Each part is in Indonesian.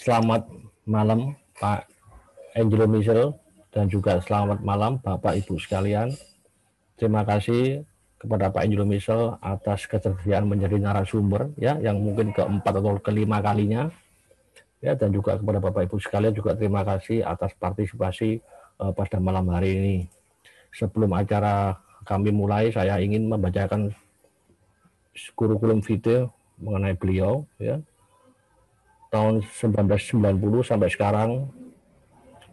Selamat malam Pak Angelo Michel dan juga selamat malam Bapak Ibu sekalian. Terima kasih kepada Pak Angelo Michel atas ketersediaan menjadi narasumber ya yang mungkin keempat atau kelima kalinya. Ya, dan juga kepada Bapak Ibu sekalian juga terima kasih atas partisipasi pada malam hari ini. Sebelum acara kami mulai, saya ingin membacakan kurikulum vitae mengenai beliau ya. Tahun 1990 sampai sekarang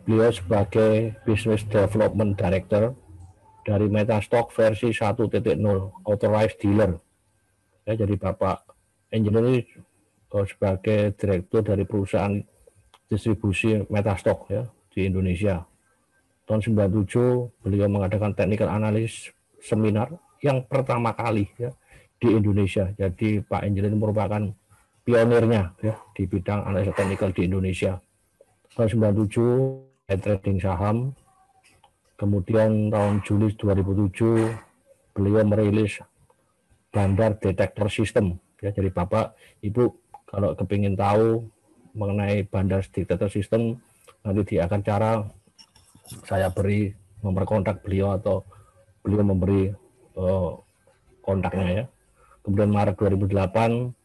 beliau sebagai Business Development Director dari Metastock versi 1.0 Authorized Dealer. Ya, jadi Bapak Angelo ini sebagai direktur dari perusahaan distribusi Metastock ya di Indonesia. Tahun 97 beliau mengadakan technical analysis seminar yang pertama kali ya di Indonesia. Jadi Pak Angelo ini merupakan pionirnya ya di bidang analisa teknikal di Indonesia. Tahun 97 trading saham. Kemudian tahun Juli 2007 beliau merilis bandar detektor sistem ya. Jadi Bapak Ibu kalau kepingin tahu mengenai bandar detektor sistem, nanti di akan cara saya beri nomor kontak beliau atau beliau memberi kontaknya ya. Kemudian Maret 2008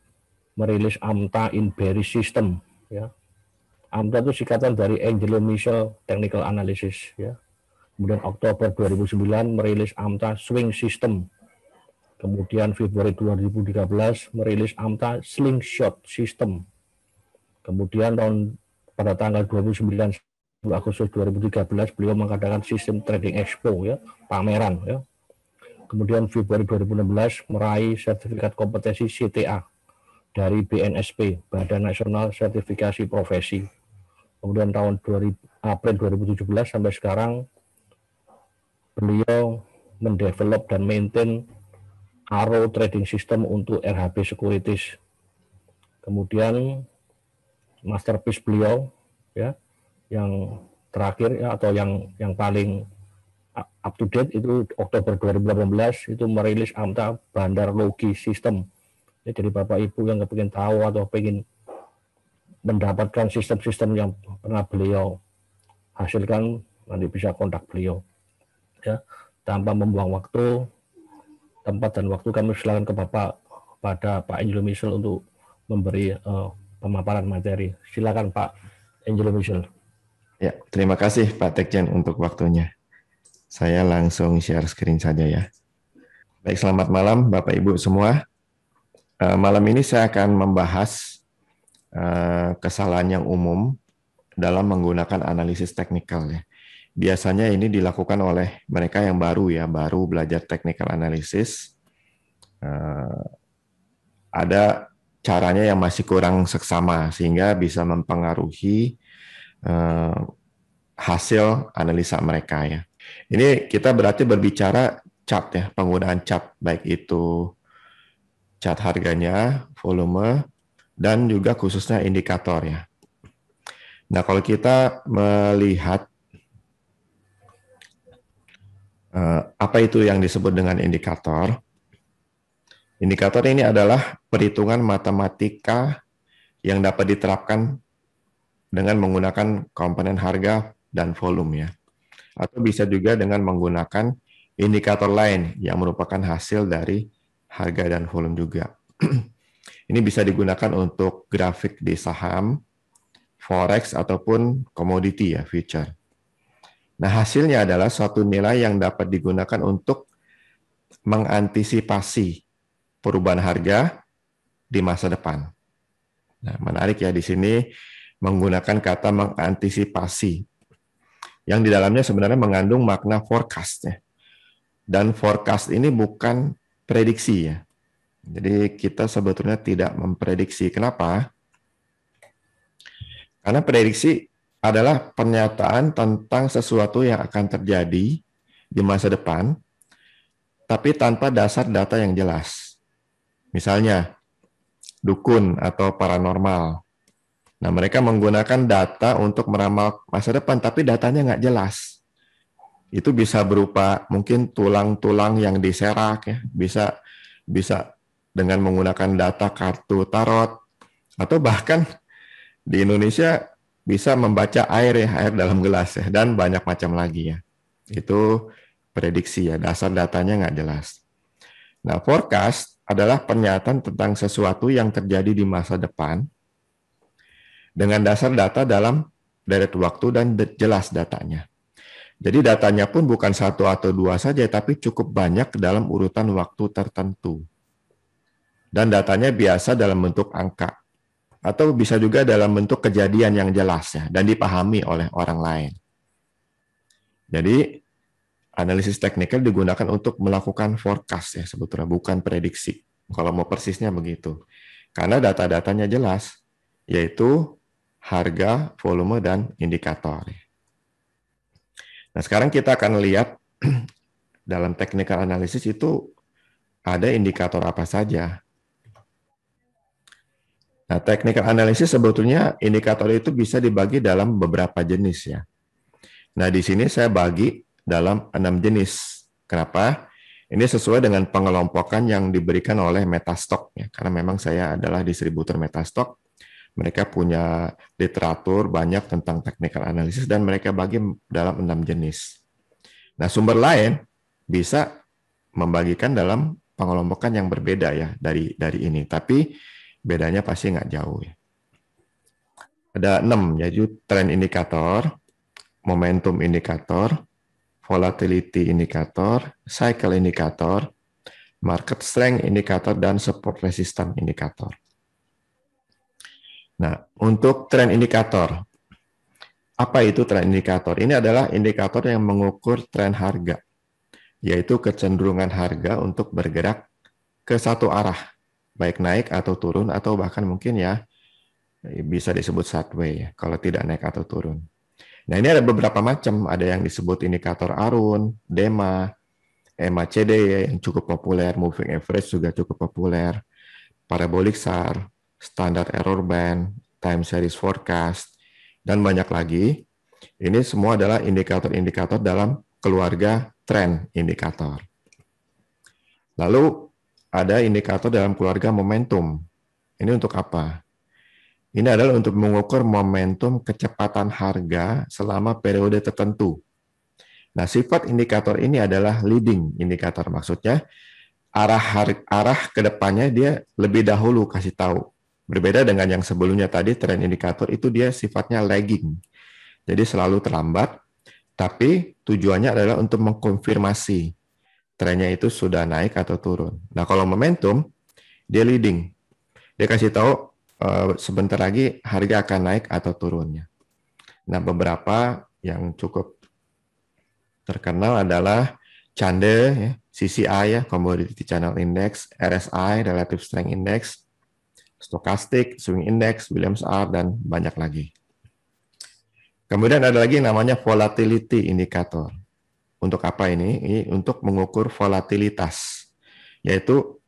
merilis AMTA in Bearish System ya. AMTA itu singkatan dari Angelo Michel Technical Analysis ya. Kemudian Oktober 2009 merilis AMTA Swing System. Kemudian Februari 2013 merilis AMTA Slingshot System. Kemudian pada tanggal 29 Agustus 2013 beliau mengadakan sistem trading expo ya, pameran ya. Kemudian Februari 2016 meraih sertifikat kompetensi CTA dari BNSP, Badan Nasional Sertifikasi Profesi. Kemudian tahun April 2017 sampai sekarang beliau mendevelop dan maintain Arrow Trading System untuk RHB Securities. Kemudian masterpiece beliau ya yang terakhir ya, atau yang paling up to date itu Oktober 2018 itu merilis AMTA Bandar Logi System. Ya, jadi Bapak Ibu yang ingin tahu atau ingin mendapatkan sistem-sistem yang pernah beliau hasilkan, nanti bisa kontak beliau. Ya, tanpa membuang waktu, tempat dan waktu kami silakan pada Pak Angelo Michel untuk memberi pemaparan materi. Silakan Pak Angelo Michel. Ya, terima kasih Pak Tekjen untuk waktunya. Saya langsung share screen saja ya. Baik, selamat malam Bapak Ibu semua. Malam ini saya akan membahas kesalahan yang umum dalam menggunakan analisis teknikal ya. Biasanya ini dilakukan oleh mereka yang baru belajar technical analysis. Ada caranya yang masih kurang seksama sehingga bisa mempengaruhi hasil analisa mereka ya. Ini kita berarti berbicara chart ya, penggunaan chart baik itu chart harganya, volume, dan juga khususnya indikator ya. Nah, kalau kita melihat apa itu yang disebut dengan indikator? Indikator ini adalah perhitungan matematika yang dapat diterapkan dengan menggunakan komponen harga dan volume ya. Atau bisa juga dengan menggunakan indikator lain yang merupakan hasil dari harga dan volume juga. Ini bisa digunakan untuk grafik di saham, forex ataupun komoditi ya, future. Nah, hasilnya adalah suatu nilai yang dapat digunakan untuk mengantisipasi perubahan harga di masa depan. Nah, menarik ya di sini menggunakan kata mengantisipasi, yang di dalamnya sebenarnya mengandung makna forecast ya. Dan forecast ini bukan prediksi ya. Jadi kita sebetulnya tidak memprediksi. Kenapa? Karena prediksi adalah pernyataan tentang sesuatu yang akan terjadi di masa depan, tapi tanpa dasar data yang jelas. Misalnya, dukun atau paranormal. Nah, mereka menggunakan data untuk meramal masa depan, tapi datanya nggak jelas. Itu bisa berupa mungkin tulang-tulang yang diserak, ya. Bisa dengan menggunakan data kartu tarot, atau bahkan di Indonesia bisa membaca air ya, air dalam gelas ya, dan banyak macam lagi ya. Itu prediksi ya, dasar datanya nggak jelas. Nah, forecast adalah pernyataan tentang sesuatu yang terjadi di masa depan dengan dasar data dalam deret waktu dan jelas datanya. Jadi datanya pun bukan satu atau dua saja, tapi cukup banyak dalam urutan waktu tertentu. Dan datanya biasa dalam bentuk angka, atau bisa juga dalam bentuk kejadian yang jelas ya, dan dipahami oleh orang lain. Jadi, analisis teknikal digunakan untuk melakukan forecast ya sebetulnya, bukan prediksi. Kalau mau persisnya begitu. Karena data-datanya jelas, yaitu harga, volume, dan indikator. Nah, sekarang kita akan lihat dalam technical analysis itu ada indikator apa saja. Nah, technical analysis sebetulnya indikator itu bisa dibagi dalam beberapa jenis ya. Nah, di sini saya bagi dalam 6 jenis. Kenapa? Ini sesuai dengan pengelompokan yang diberikan oleh Metastock ya. Karena memang saya adalah distributor Metastock. Mereka punya literatur banyak tentang technical analysis dan mereka bagi dalam 6 jenis. Nah, sumber lain bisa membagikan dalam pengelompokan yang berbeda ya dari ini. Tapi bedanya pasti nggak jauh ya. Ada 6, yaitu trend indikator, momentum indikator, volatility indikator, cycle indikator, market strength indikator, dan support resistance indikator. Nah, untuk trend indikator, apa itu trend indikator? Ini adalah indikator yang mengukur tren harga, yaitu kecenderungan harga untuk bergerak ke satu arah, baik naik atau turun, atau bahkan mungkin ya bisa disebut sideways ya, kalau tidak naik atau turun. Nah, ini ada beberapa macam, ada yang disebut indikator Arun, DEMA, MACD yang cukup populer, moving average juga cukup populer, parabolic SAR, standard error band, time series forecast, dan banyak lagi. Ini semua adalah indikator-indikator dalam keluarga trend indikator. Lalu ada indikator dalam keluarga momentum. Ini untuk apa? Ini adalah untuk mengukur momentum kecepatan harga selama periode tertentu. Nah, sifat indikator ini adalah leading indikator. Maksudnya arah ke depannya dia lebih dahulu kasih tahu. Berbeda dengan yang sebelumnya tadi, trend indikator itu dia sifatnya lagging. Jadi selalu terlambat, tapi tujuannya adalah untuk mengkonfirmasi trennya itu sudah naik atau turun. Nah, kalau momentum, dia leading. Dia kasih tahu sebentar lagi harga akan naik atau turunnya. Nah, beberapa yang cukup terkenal adalah CANDE, ya, CCI, ya, Commodity Channel Index, RSI, Relative Strength Index, Stochastic, Swing Index, Williams R, dan banyak lagi. Kemudian ada lagi yang namanya Volatility Indicator. Untuk apa ini? Ini untuk mengukur volatilitas, yaitu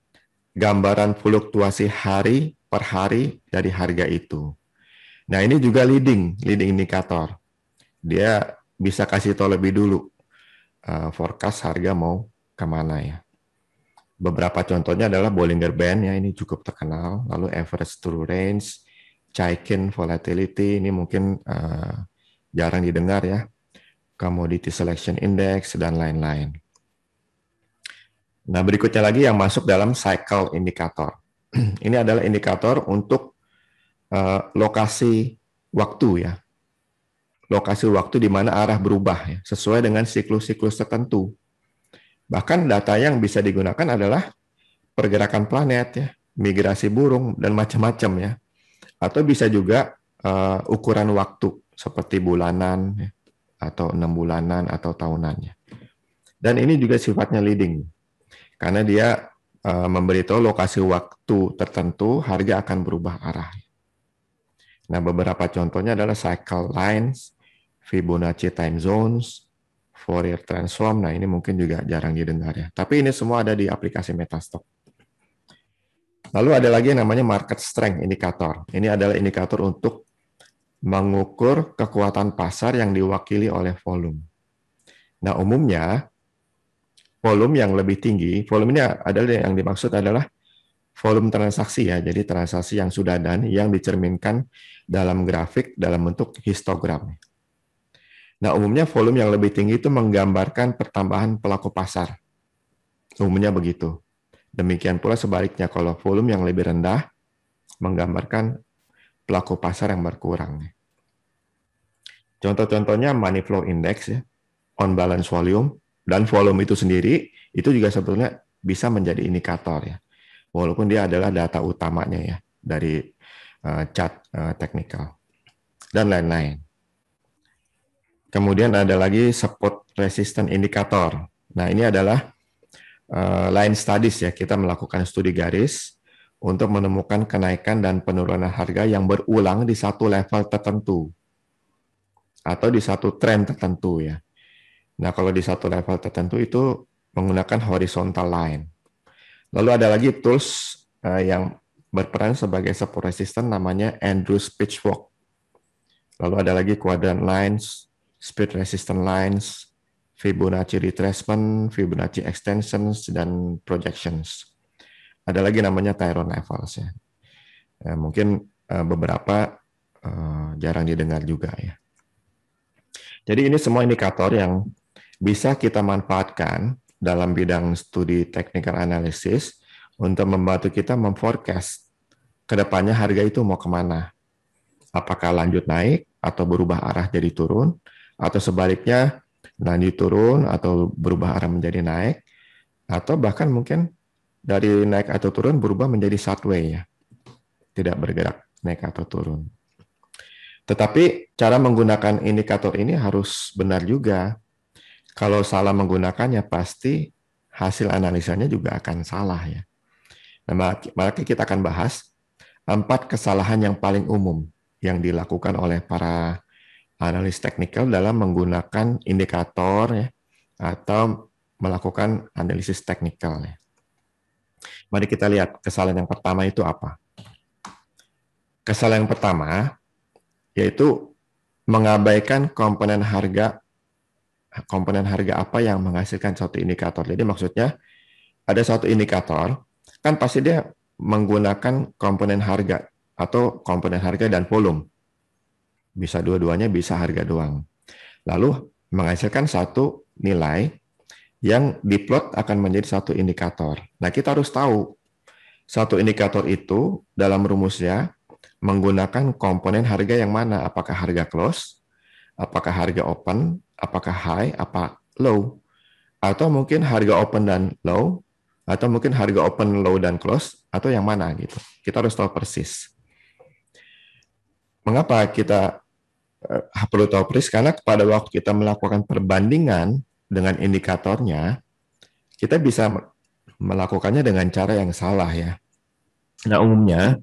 gambaran fluktuasi hari per hari dari harga itu. Nah, ini juga leading indikator. Dia bisa kasih tahu lebih dulu forecast harga mau kemana ya. Beberapa contohnya adalah Bollinger Band ya, ini cukup terkenal. Lalu average true range, Chaikin volatility, ini mungkin jarang didengar ya. Commodity Selection Index, dan lain-lain. Nah, berikutnya lagi yang masuk dalam cycle indikator. Ini adalah indikator untuk lokasi waktu ya. Lokasi waktu di mana arah berubah ya, sesuai dengan siklus-siklus tertentu. Bahkan data yang bisa digunakan adalah pergerakan planet ya, migrasi burung, dan macam-macam ya. Atau bisa juga ukuran waktu seperti bulanan ya, atau 6 bulanan atau tahunannya. Dan ini juga sifatnya leading, karena dia memberitahu lokasi waktu tertentu harga akan berubah arah. Nah, beberapa contohnya adalah cycle lines, Fibonacci time zones, Fourier transform. Nah, ini mungkin juga jarang didengar ya. Tapi ini semua ada di aplikasi Metastock. Lalu ada lagi yang namanya market strength indicator. Ini adalah indikator untuk mengukur kekuatan pasar yang diwakili oleh volume. Nah, umumnya volume yang lebih tinggi, volume ini adalah yang dimaksud adalah volume transaksi ya, jadi transaksi yang sudah ada yang dicerminkan dalam grafik dalam bentuk histogram. Nah, umumnya volume yang lebih tinggi itu menggambarkan pertambahan pelaku pasar. Umumnya begitu. Demikian pula sebaliknya, kalau volume yang lebih rendah menggambarkan pelaku pasar yang berkurang. Contoh-contohnya money flow index ya, on balance volume, dan volume itu sendiri itu juga sebetulnya bisa menjadi indikator ya. Walaupun dia adalah data utamanya ya dari chart teknikal dan lain-lain. Kemudian ada lagi support resistance indicator. Nah, ini adalah line studies ya, kita melakukan studi garis untuk menemukan kenaikan dan penurunan harga yang berulang di satu level tertentu atau di satu tren tertentu ya. Nah, kalau di satu level tertentu itu menggunakan horizontal line. Lalu ada lagi tools yang berperan sebagai support resistance namanya Andrews Pitchfork. Lalu ada lagi quadrant lines, speed resistance lines, Fibonacci retracement, Fibonacci extensions, dan projections. Ada lagi namanya Tyron levels ya. Mungkin beberapa jarang didengar juga ya. Jadi ini semua indikator yang bisa kita manfaatkan dalam bidang studi technical analysis untuk membantu kita memforecast kedepannya harga itu mau kemana. Apakah lanjut naik atau berubah arah jadi turun, atau sebaliknya lanjut turun atau berubah arah menjadi naik, atau bahkan mungkin dari naik atau turun berubah menjadi sideway ya, tidak bergerak naik atau turun. Tetapi cara menggunakan indikator ini harus benar juga. Kalau salah menggunakannya pasti hasil analisanya juga akan salah ya. Nah, maka kita akan bahas 4 kesalahan yang paling umum yang dilakukan oleh para analis teknikal dalam menggunakan indikator ya, atau melakukan analisis teknikal ya. Mari kita lihat kesalahan yang pertama itu apa. Kesalahan yang pertama yaitu mengabaikan komponen harga apa yang menghasilkan suatu indikator. Jadi maksudnya ada suatu indikator, kan pasti dia menggunakan komponen harga atau komponen harga dan volume. Bisa dua-duanya, bisa harga doang. Lalu menghasilkan satu nilai yang diplot akan menjadi satu indikator. Nah, kita harus tahu satu indikator itu dalam rumusnya menggunakan komponen harga yang mana, apakah harga close, apakah harga open, apakah high, apa low, atau mungkin harga open dan low, atau mungkin harga open, low, dan close, atau yang mana gitu. Kita harus tahu persis. Mengapa kita perlu tahu persis? Karena pada waktu kita melakukan perbandingan dengan indikatornya, kita bisa melakukannya dengan cara yang salah ya. Nah, umumnya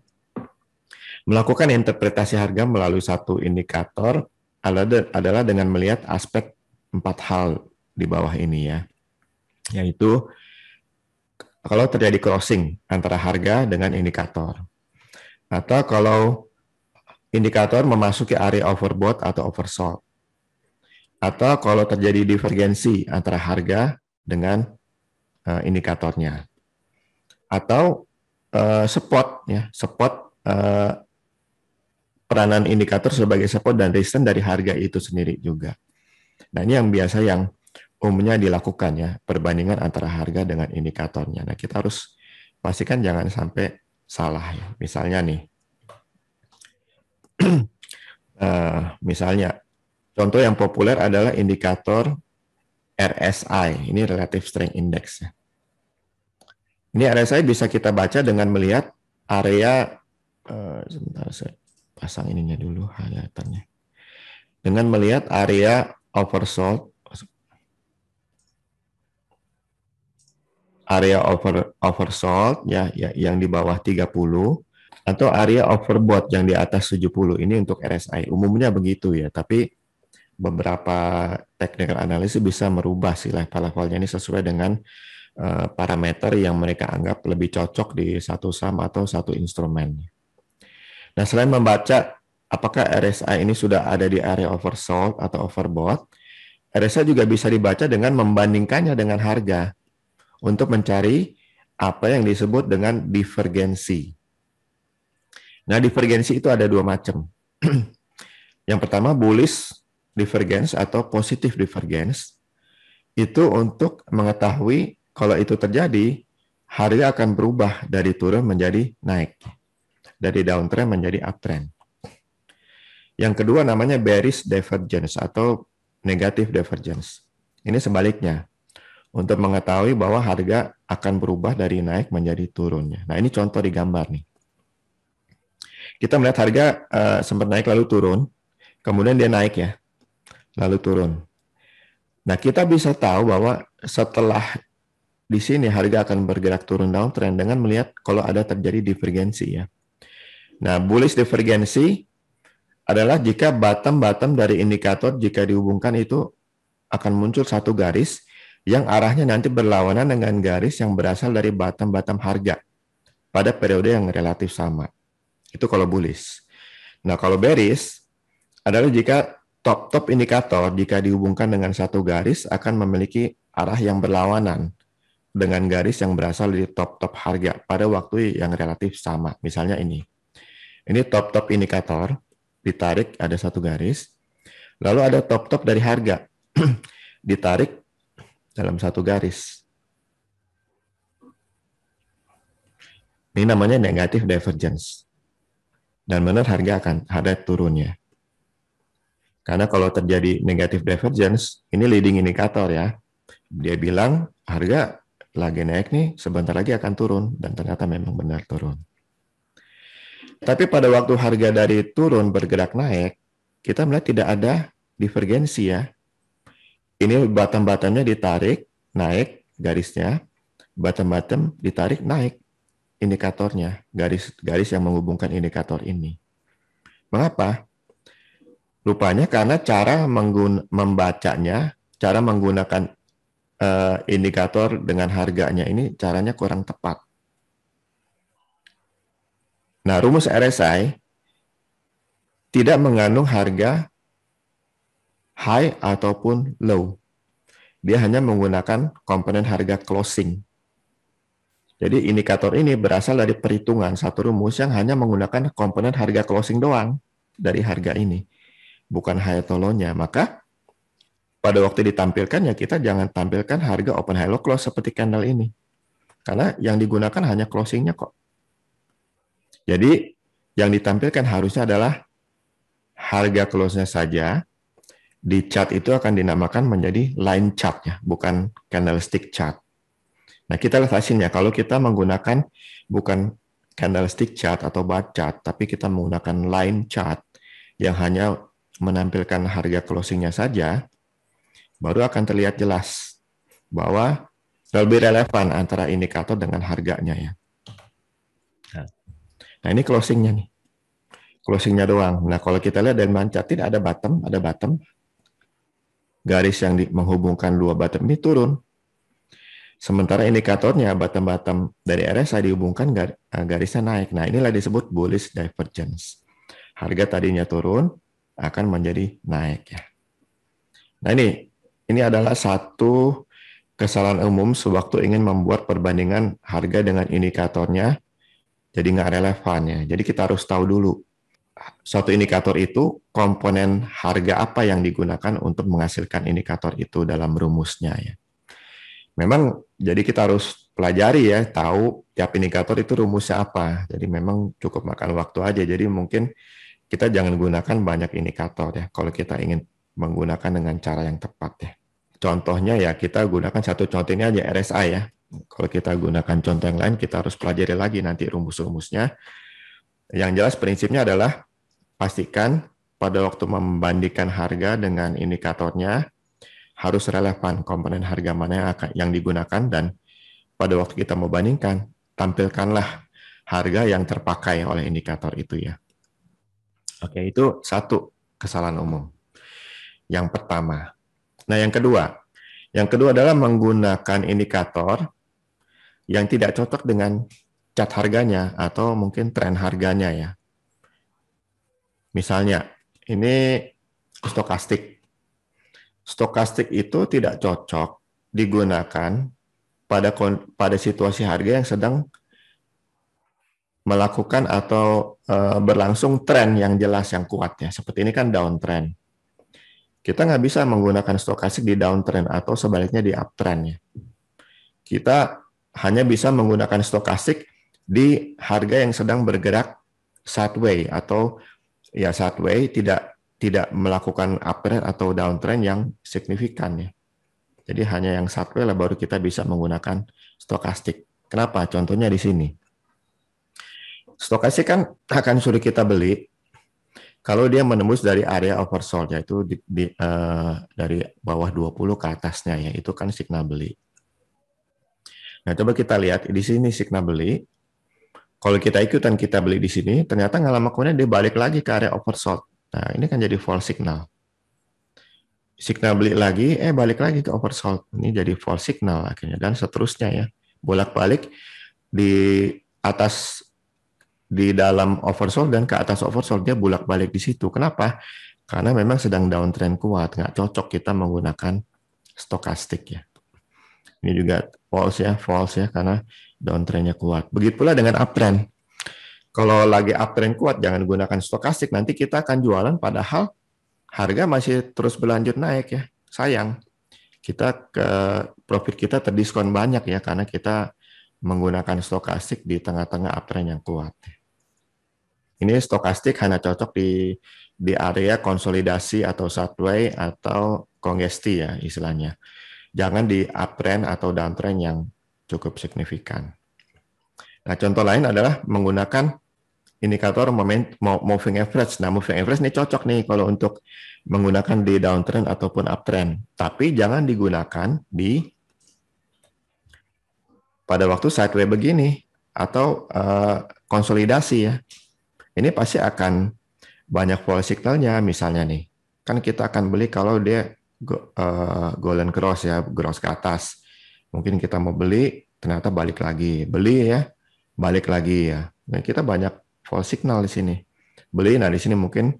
melakukan interpretasi harga melalui satu indikator adalah dengan melihat aspek 4 hal di bawah ini ya. Yaitu kalau terjadi crossing antara harga dengan indikator. Atau kalau indikator memasuki area overbought atau oversold. Atau kalau terjadi divergensi antara harga dengan indikatornya. Atau spot ya, peranan indikator sebagai support dan resistance dari harga itu sendiri juga. Nah, ini yang biasa yang umumnya dilakukan ya, perbandingan antara harga dengan indikatornya. Nah, kita harus pastikan jangan sampai salah ya. Misalnya nih, misalnya contoh yang populer adalah indikator RSI, ini Relative Strength Index. Ini RSI bisa kita baca dengan melihat area, sebentar saya pasang ininya dulu highlighternya. Dengan melihat area oversold, oversold ya yang di bawah 30, atau area overbought yang di atas 70. Ini untuk RSI. Umumnya begitu ya, tapi beberapa technical analysis bisa merubah si level-levelnya ini sesuai dengan parameter yang mereka anggap lebih cocok di satu saham atau satu instrumen. Nah, selain membaca apakah RSI ini sudah ada di area oversold atau overbought, RSI juga bisa dibaca dengan membandingkannya dengan harga untuk mencari apa yang disebut dengan divergensi. Nah, divergensi itu ada dua macam. Yang pertama, bullish divergence atau positive divergence. Itu untuk mengetahui kalau itu terjadi, harga akan berubah dari turun menjadi naik. Dari downtrend menjadi uptrend. Yang kedua namanya bearish divergence atau negative divergence. Ini sebaliknya. Untuk mengetahui bahwa harga akan berubah dari naik menjadi turunnya. Nah, ini contoh di gambar nih. Kita melihat harga sempat naik lalu turun, kemudian dia naik ya, lalu turun. Nah, kita bisa tahu bahwa setelah di sini harga akan bergerak turun downtrend dengan melihat kalau ada terjadi divergensi ya. Nah, bullish divergensi adalah jika bottom-bottom dari indikator jika dihubungkan itu akan muncul satu garis yang arahnya nanti berlawanan dengan garis yang berasal dari bottom-bottom harga pada periode yang relatif sama. Itu kalau bullish. Nah, kalau bearish adalah jika top-top indikator jika dihubungkan dengan satu garis akan memiliki arah yang berlawanan dengan garis yang berasal dari top-top harga pada waktu yang relatif sama. Misalnya ini. Ini top-top indikator, ditarik ada satu garis, lalu ada top-top dari harga, ditarik dalam satu garis. Ini namanya negative divergence. Dan benar harga akan ada turunnya. Karena kalau terjadi negative divergence, ini leading indikator ya. Dia bilang harga lagi naik nih, sebentar lagi akan turun. Dan ternyata memang benar turun. Tapi pada waktu harga dari turun bergerak naik, kita melihat tidak ada divergensi ya. Ini bottom-bottomnya ditarik, naik garisnya. Bottom-bottom ditarik, naik indikatornya, garis yang menghubungkan indikator ini. Mengapa? Rupanya karena cara membacanya, cara menggunakan indikator dengan harganya ini caranya kurang tepat. Nah, rumus RSI tidak mengandung harga high ataupun low. Dia hanya menggunakan komponen harga closing. Jadi indikator ini berasal dari perhitungan satu rumus yang hanya menggunakan komponen harga closing doang dari harga ini, bukan high atau low-nya. Maka pada waktu ditampilkan ya kita jangan tampilkan harga open high low close seperti candle ini. Karena yang digunakan hanya closing-nya kok. Jadi yang ditampilkan harusnya adalah harga close-nya saja. Di chart itu akan dinamakan menjadi line chart ya, bukan candlestick chart. Nah, kita lihat hasilnya. Kalau kita menggunakan bukan candlestick chart atau bar chart, tapi kita menggunakan line chart yang hanya menampilkan harga closing-nya saja, baru akan terlihat jelas bahwa lebih relevan antara indikator dengan harganya ya. Nah, ini closing-nya nih. Closing-nya doang. Nah, kalau kita lihat dari line chart, tidak ada bottom. Garis yang menghubungkan dua bottom ini turun. Sementara indikatornya bottom-bottom dari RSI dihubungkan garisnya naik. Nah, inilah disebut bullish divergence. Harga tadinya turun akan menjadi naik ya. Nah, ini adalah satu kesalahan umum sewaktu ingin membuat perbandingan harga dengan indikatornya jadi nggak relevan ya. Jadi kita harus tahu dulu suatu indikator itu komponen harga apa yang digunakan untuk menghasilkan indikator itu dalam rumusnya ya. Memang jadi kita harus pelajari ya, tahu tiap indikator itu rumusnya apa. Jadi memang cukup makan waktu aja. Jadi mungkin kita jangan gunakan banyak indikator ya kalau kita ingin menggunakan dengan cara yang tepat ya. Contohnya ya kita gunakan satu contoh ini aja RSI ya. Kalau kita gunakan contoh yang lain kita harus pelajari lagi nanti rumus-rumusnya. Yang jelas prinsipnya adalah pastikan pada waktu membandingkan harga dengan indikatornya harus relevan komponen harga mana yang digunakan dan pada waktu kita mau bandingkan, tampilkanlah harga yang terpakai oleh indikator itu ya. Oke, itu satu kesalahan umum. Yang pertama. Nah, yang kedua adalah menggunakan indikator yang tidak cocok dengan chart harganya atau mungkin tren harganya ya. Misalnya, ini stokastik. Stokastik itu tidak cocok digunakan pada situasi harga yang sedang melakukan atau berlangsung tren yang jelas yang kuat ya. Seperti ini kan downtrend. Kita nggak bisa menggunakan stokastik di downtrend atau sebaliknya di uptrend ya. Kita hanya bisa menggunakan stokastik di harga yang sedang bergerak sideways atau ya sideways, tidak melakukan uptrend atau downtrend yang signifikan ya. Jadi hanya yang sideways lah baru kita bisa menggunakan stokastik. Kenapa? Contohnya di sini. Stokastik kan akan sulit kita beli kalau dia menembus dari area oversold, yaitu dari bawah 20 ke atasnya ya, itu kan signal beli. Nah, coba kita lihat di sini signal beli. Kalau kita ikutan kita beli di sini, ternyata nggak lama kemudian dia balik lagi ke area oversold. Nah, ini kan jadi false signal. Signal beli lagi, balik lagi ke oversold. Ini jadi false signal akhirnya, dan seterusnya ya. Bolak-balik di atas, di dalam oversold dan ke atas oversold, dia bolak-balik di situ. Kenapa? Karena memang sedang downtrend kuat, nggak cocok kita menggunakan stokastik ya. Ini juga false ya, karena downtrendnya kuat. Begitu pula dengan uptrend. Kalau lagi uptrend kuat, jangan gunakan stokastik. Nanti kita akan jualan padahal harga masih terus berlanjut naik ya. Sayang, profit kita terdiskon banyak ya, karena kita menggunakan stokastik di tengah-tengah uptrend yang kuat. Ini stokastik hanya cocok di area konsolidasi atau sideways atau kongesti ya istilahnya. Jangan di uptrend atau downtrend yang cukup signifikan. Nah, contoh lain adalah menggunakan indikator moving average. Nah, moving average ini cocok nih kalau untuk menggunakan di downtrend ataupun uptrend. Tapi jangan digunakan pada waktu sideways begini atau konsolidasi ya. Ini pasti akan banyak false signalnya. Misalnya nih, kan kita akan beli kalau dia golden cross ya, cross ke atas. Mungkin kita mau beli, ternyata balik lagi. Beli ya, balik lagi ya. Nah, kita banyak false signal di sini. Beli, nah di sini mungkin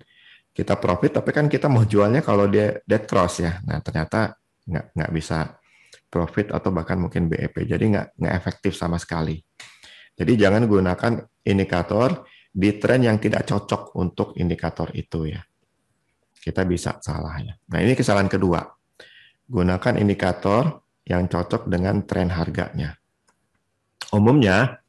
kita profit, tapi kan kita mau jualnya kalau dia dead cross ya. Nah, ternyata nggak bisa profit atau bahkan mungkin BEP. Jadi nggak efektif sama sekali. Jadi jangan gunakan indikator di tren yang tidak cocok untuk indikator itu ya. Kita bisa salah ya. Nah, ini kesalahan kedua. Gunakan indikator yang cocok dengan tren harganya. Umumnya,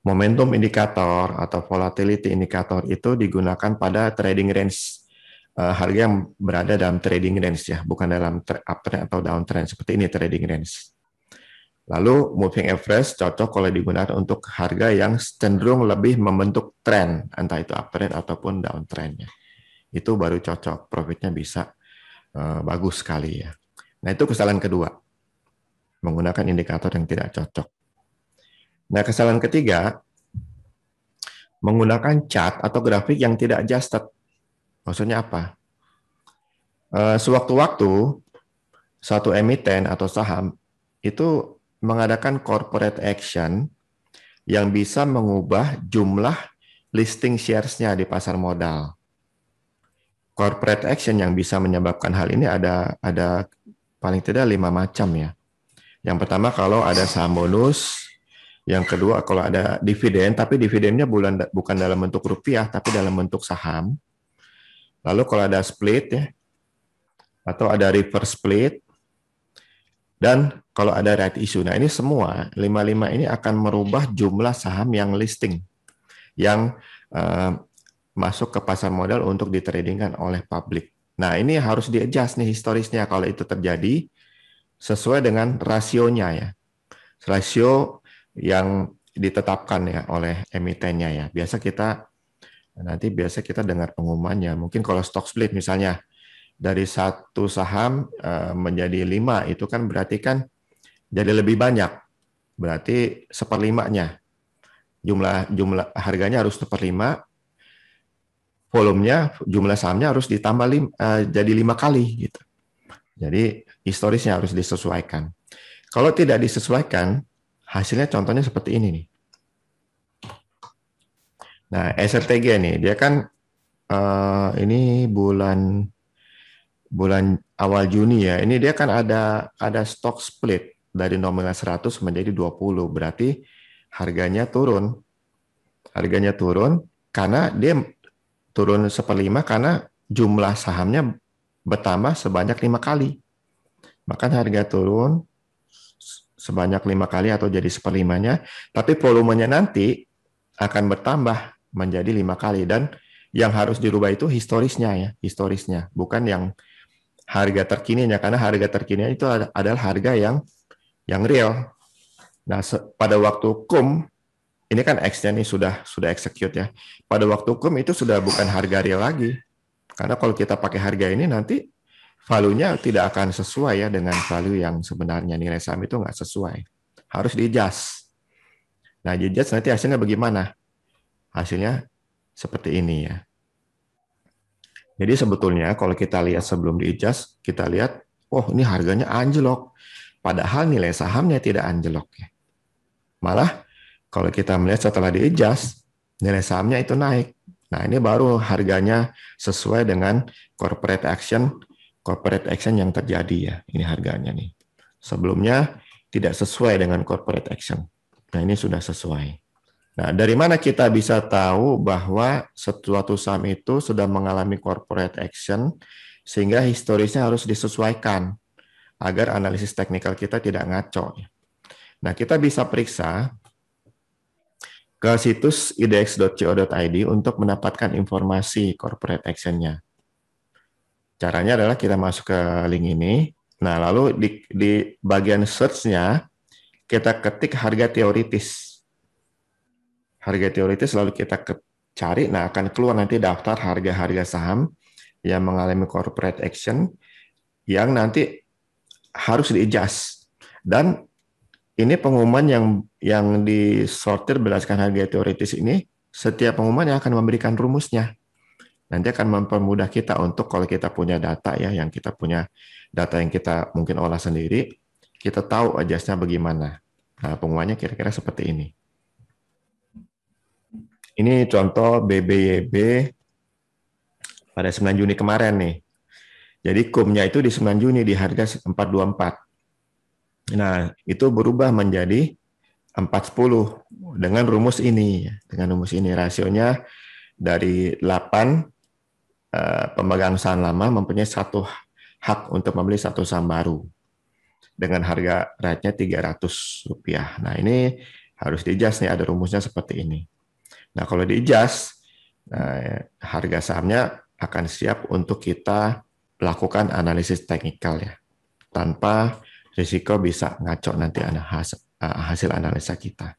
momentum indikator atau volatility indikator itu digunakan pada trading range, harga yang berada dalam trading range ya, bukan dalam uptrend atau downtrend. Seperti ini trading range. Lalu moving average cocok kalau digunakan untuk harga yang cenderung lebih membentuk tren, entah itu uptrend ataupun downtrendnya. Itu baru cocok, profitnya bisa bagus sekali ya. Nah, itu kesalahan kedua, menggunakan indikator yang tidak cocok. Nah, kesalahan ketiga, menggunakan chart atau grafik yang tidak adjusted. Maksudnya apa? Sewaktu-waktu satu emiten atau saham itu mengadakan corporate action yang bisa mengubah jumlah listing shares-nya di pasar modal. Corporate action yang bisa menyebabkan hal ini ada paling tidak 5 macam ya. Yang pertama kalau ada saham bonus, yang kedua kalau ada dividen, tapi dividennya bukan dalam bentuk rupiah, tapi dalam bentuk saham. Lalu kalau ada split ya, atau ada reverse split, dan kalau ada right issue. Nah, ini semua 5 ini akan merubah jumlah saham yang listing, yang masuk ke pasar modal untuk ditradingkan oleh publik. Nah, ini harus di-adjust nih historisnya kalau itu terjadi sesuai dengan rasionya ya. Rasio yang ditetapkan ya oleh emitennya ya. Biasa kita dengar pengumumannya. Mungkin kalau stock split misalnya dari satu saham menjadi 5, itu kan berarti kan jadi lebih banyak. Berarti 1/5-nya. Jumlah harganya harus 1/5. Volumenya, jumlah sahamnya harus ditambah jadi 5 kali gitu. Jadi historisnya harus disesuaikan. Kalau tidak disesuaikan, hasilnya contohnya seperti ini nih. Nah, SRTG nih, dia kan ini bulan awal Juni ya. Ini dia kan ada stock split dari nominal 100 menjadi 20. Berarti harganya turun. Harganya turun karena dia turun 1/5 karena jumlah sahamnya bertambah sebanyak 5 kali. Maka harga turun sebanyak 5 kali atau jadi 1/5-nya, tapi volumenya nanti akan bertambah menjadi 5 kali. Dan yang harus dirubah itu historisnya ya, historisnya, bukan yang harga terkininya, karena harga terkininya itu adalah harga yang real. Nah, pada waktu kum, ini kan X-nya ini sudah execute ya. Pada waktu kum itu sudah bukan harga real lagi. Karena kalau kita pakai harga ini nanti value-nya tidak akan sesuai ya dengan value yang sebenarnya. Nilai saham itu nggak sesuai. Harus di-adjust. Nah, di-adjust nanti hasilnya bagaimana? Hasilnya seperti ini ya. Jadi sebetulnya kalau kita lihat sebelum di-adjust, kita lihat, oh ini harganya anjlok. Padahal nilai sahamnya tidak anjlok. Malah kalau kita melihat setelah di-adjust, nilai sahamnya itu naik. Nah ini baru harganya sesuai dengan corporate action yang terjadi ya. Ini harganya nih. Sebelumnya tidak sesuai dengan corporate action. Nah ini sudah sesuai. Nah, dari mana kita bisa tahu bahwa suatu saham itu sudah mengalami corporate action sehingga historisnya harus disesuaikan agar analisis teknikal kita tidak ngaco. Nah, kita bisa periksa ke situs idx.co.id untuk mendapatkan informasi corporate action-nya. Caranya adalah kita masuk ke link ini. Nah, lalu di bagian search-nya kita ketik harga teoritis. Harga teoritis lalu kita cari, nah akan keluar nanti daftar harga-harga saham yang mengalami corporate action yang nanti harus di-adjust. Dan ini pengumuman yang disortir berdasarkan harga teoritis ini, setiap pengumuman yang akan memberikan rumusnya. Nanti akan mempermudah kita untuk kalau kita punya data ya, yang kita punya data yang kita mungkin olah sendiri, kita tahu adjustnya bagaimana. Nah, pengumumannya kira-kira seperti ini. Ini contoh BBYB pada 9 Juni kemarin nih. Jadi kumnya itu di 9 Juni di harga 424. Nah, itu berubah menjadi 410 dengan rumus ini. Dengan rumus ini rasionya dari 8 pemegang saham lama mempunyai satu hak untuk membeli satu saham baru dengan harga rate-nya Rp300. Nah, ini harus di-adjust nih, ada rumusnya seperti ini. Nah, kalau di-adjust, harga sahamnya akan siap untuk kita lakukan analisis teknikal ya, tanpa risiko bisa ngaco nanti hasil analisa kita.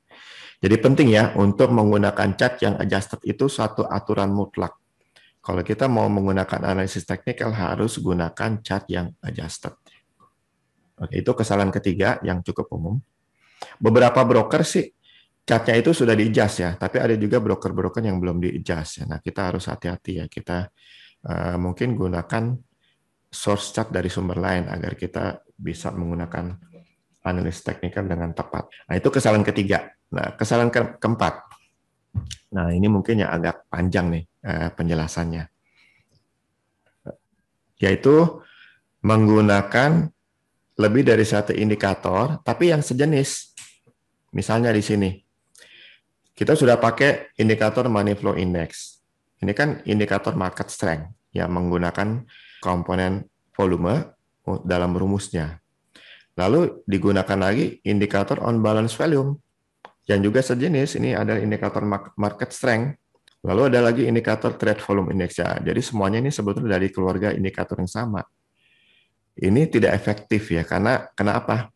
Jadi penting ya untuk menggunakan chart yang adjusted itu satu aturan mutlak. Kalau kita mau menggunakan analisis teknikal harus gunakan chart yang adjusted. Oke, itu kesalahan ketiga yang cukup umum. Beberapa broker sih chartnya itu sudah di-adjust ya, tapi ada juga broker-broker yang belum di-adjust ya. Nah, kita harus hati-hati ya. Kita mungkin gunakan source chart dari sumber lain agar kita bisa menggunakan analisis teknikal dengan tepat. Nah, itu kesalahan ketiga. Nah, kesalahan keempat. Nah, ini mungkin yang agak panjang nih penjelasannya. Yaitu menggunakan lebih dari satu indikator, tapi yang sejenis. Misalnya di sini. Kita sudah pakai indikator money flow index. Ini kan indikator market strength yang menggunakan komponen volume dalam rumusnya. Lalu digunakan lagi indikator on balance volume yang juga sejenis. Ini adalah indikator market strength. Lalu ada lagi indikator trade volume index ya. Jadi semuanya ini sebetulnya dari keluarga indikator yang sama. Ini tidak efektif ya, karena kenapa?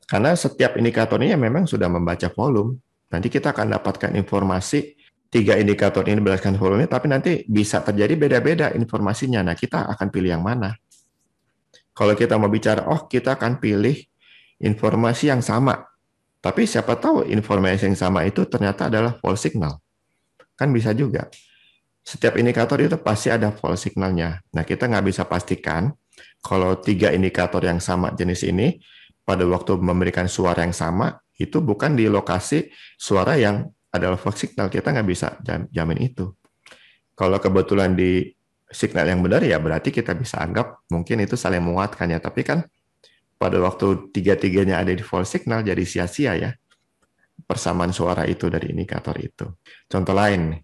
Karena setiap indikator ini memang sudah membaca volume. Nanti kita akan dapatkan informasi 3 indikator ini berdasarkan volume, tapi nanti bisa terjadi beda-beda informasinya. Nah, kita akan pilih yang mana? Kalau kita mau bicara, kita akan pilih informasi yang sama. Tapi siapa tahu informasi yang sama itu ternyata adalah false signal. Kan bisa juga. Setiap indikator itu pasti ada false signalnya. Nah, kita nggak bisa pastikan kalau 3 indikator yang sama jenis ini pada waktu memberikan suara yang sama, itu bukan di lokasi suara yang adalah false signal. Kita nggak bisa jamin itu. Kalau kebetulan di signal yang benar, ya berarti kita bisa anggap mungkin itu saling menguatkan ya. Tapi kan pada waktu tiga-tiganya ada di false signal jadi sia-sia ya persamaan suara itu dari indikator itu. Contoh lain,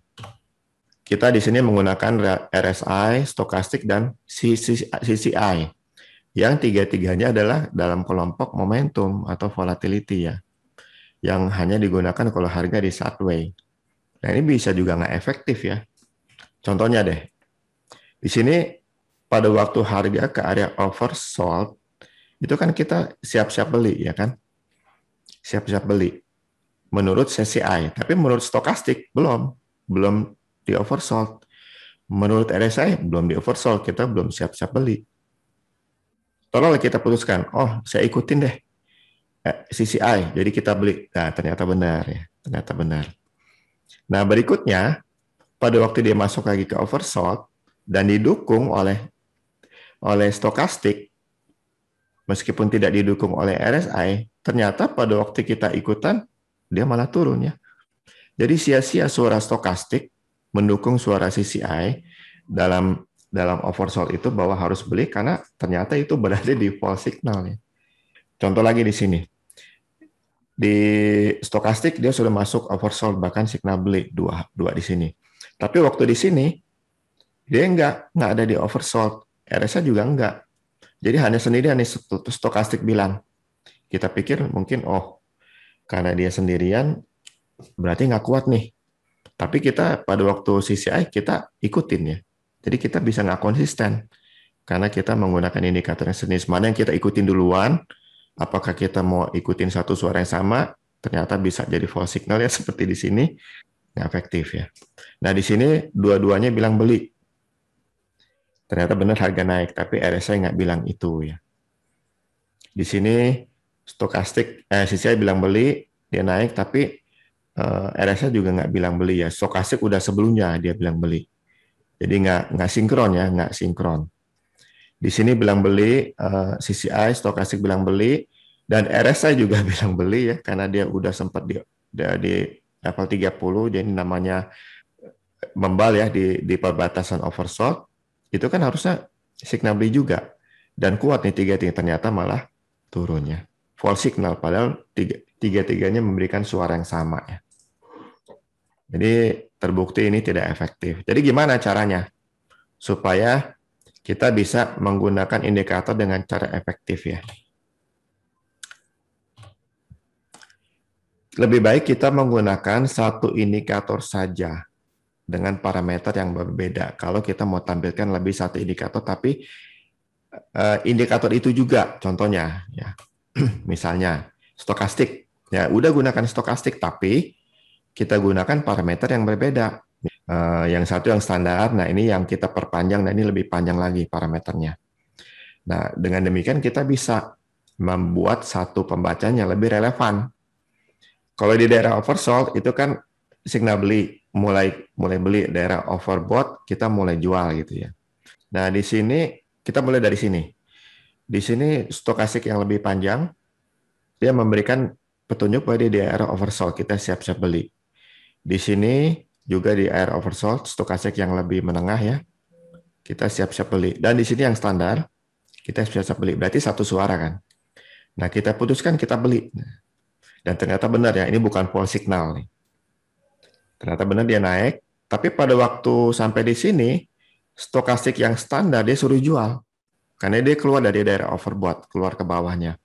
kita di sini menggunakan RSI, stokastik, dan CCI. Yang tiga-tiganya adalah dalam kelompok momentum atau volatility ya, yang hanya digunakan kalau harga di sideways. Nah ini bisa juga nggak efektif ya. Contohnya deh, di sini pada waktu harga ke area oversold, itu kan kita siap-siap beli ya kan, siap-siap beli. Menurut CCI, tapi menurut stokastik belum di oversold. Menurut RSI belum di oversold, kita belum siap-siap beli. Tolonglah kita putuskan, oh saya ikutin deh CCI, jadi kita beli. Nah ternyata benar ya, ternyata benar. Nah berikutnya, pada waktu dia masuk lagi ke oversold dan didukung oleh stokastik, meskipun tidak didukung oleh RSI, ternyata pada waktu kita ikutan dia malah turun ya. Jadi sia-sia suara stokastik mendukung suara CCI dalam oversold itu bahwa harus beli karena ternyata itu berada di false signal ya. Contoh lagi di sini. Di stokastik dia sudah masuk oversold bahkan signal beli dua di sini. Tapi waktu di sini dia nggak ada di oversold, RSI juga nggak. Jadi hanya sendirian nih stokastik bilang. Kita pikir mungkin karena dia sendirian berarti nggak kuat nih. Tapi kita pada waktu CCI kita ikutin ya. Jadi kita bisa nggak konsisten karena kita menggunakan indikator yang sejenis. Mana yang kita ikutin duluan, apakah kita mau ikutin satu suara yang sama, ternyata bisa jadi false signal ya seperti di sini, nggak efektif ya. Nah di sini dua-duanya bilang beli. Ternyata benar harga naik, tapi RSI nggak bilang itu ya. Di sini stokastik, CCI bilang beli, dia naik, tapi RSI juga nggak bilang beli ya. Stokastik udah sebelumnya dia bilang beli. Jadi nggak sinkron ya, nggak sinkron. Di sini bilang beli, CCI, stokastik bilang beli, dan RSI juga bilang beli ya, karena dia udah sempat di level 30, jadi namanya membal ya di perbatasan oversold, itu kan harusnya signal beli juga. Dan kuat nih tiga-tiga, ternyata malah turunnya. False signal, padahal tiga-tiganya memberikan suara yang sama ya. Jadi terbukti ini tidak efektif. Jadi gimana caranya? Supaya kita bisa menggunakan indikator dengan cara efektif ya. Lebih baik kita menggunakan satu indikator saja dengan parameter yang berbeda. Kalau kita mau tampilkan lebih satu indikator, tapi indikator itu juga, contohnya ya, misalnya stokastik, ya udah gunakan stokastik, tapi kita gunakan parameter yang berbeda. Yang satu yang standar, nah ini yang kita perpanjang, nah ini lebih panjang lagi parameternya. Nah dengan demikian kita bisa membuat satu pembacaan yang lebih relevan. Kalau di daerah oversold itu kan signal beli, mulai beli, daerah overbought kita mulai jual gitu ya. Nah di sini kita mulai dari sini. Di sini stokastik yang lebih panjang, dia memberikan petunjuk bahwa di daerah oversold kita siap-siap beli. Di sini juga di area oversold, stokastik yang lebih menengah ya, kita siap-siap beli. Dan di sini yang standar, kita siap-siap beli. Berarti satu suara kan. Nah kita putuskan kita beli. Dan ternyata benar ya, ini bukan false signal nih. Ternyata benar dia naik, tapi pada waktu sampai di sini, stokastik yang standar dia suruh jual. Karena dia keluar dari daerah overbought, keluar ke bawahnya.